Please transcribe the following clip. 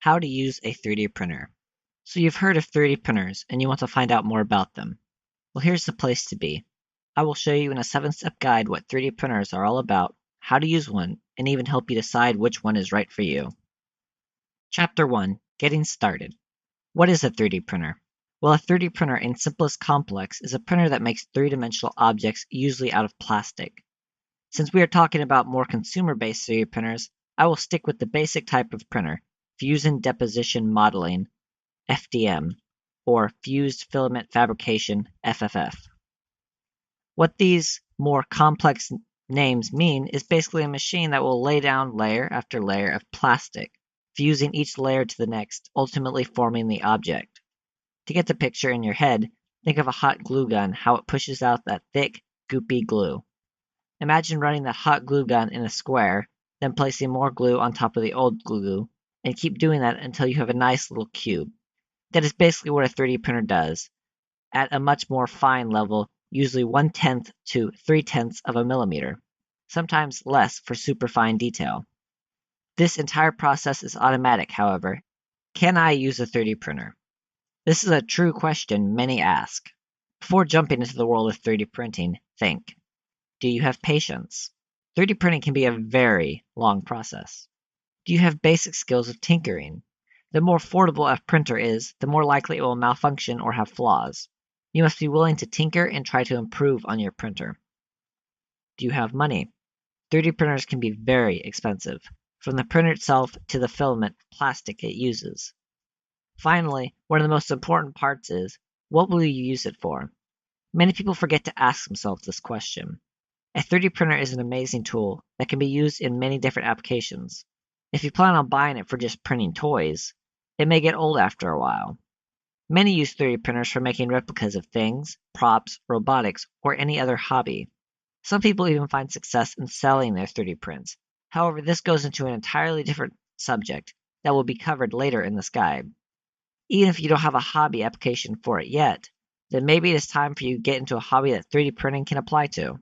How to use a 3D printer. So you've heard of 3D printers and you want to find out more about them. Well, here's the place to be. I will show you in a 7-step guide what 3D printers are all about, how to use one, and even help you decide which one is right for you. Chapter 1. Getting started. What is a 3D printer? Well, a 3D printer in simplest complex is a printer that makes three-dimensional objects usually out of plastic. Since we are talking about more consumer-based 3D printers, I will stick with the basic type of printer, Fusion Deposition Modeling, FDM, or Fused Filament Fabrication, FFF. What these more complex names mean is basically a machine that will lay down layer after layer of plastic, fusing each layer to the next, ultimately forming the object. To get the picture in your head, think of a hot glue gun, how it pushes out that thick, goopy glue. Imagine running that hot glue gun in a square, then placing more glue on top of the old glue, and keep doing that until you have a nice little cube. That is basically what a 3D printer does, at a much more fine level, usually 1/10 to 3/10 of a millimeter, sometimes less for super fine detail. This entire process is automatic, however. Can I use a 3D printer? This is a true question many ask. Before jumping into the world of 3D printing, think. Do you have patience? 3D printing can be a very long process. Do you have basic skills of tinkering? The more affordable a printer is, the more likely it will malfunction or have flaws. You must be willing to tinker and try to improve on your printer. Do you have money? 3D printers can be very expensive, from the printer itself to the filament plastic it uses. Finally, one of the most important parts is, what will you use it for? Many people forget to ask themselves this question. A 3D printer is an amazing tool that can be used in many different applications. If you plan on buying it for just printing toys, it may get old after a while. Many use 3D printers for making replicas of things, props, robotics, or any other hobby. Some people even find success in selling their 3D prints. However, this goes into an entirely different subject that will be covered later in this guide. Even if you don't have a hobby application for it yet, then maybe it is time for you to get into a hobby that 3D printing can apply to.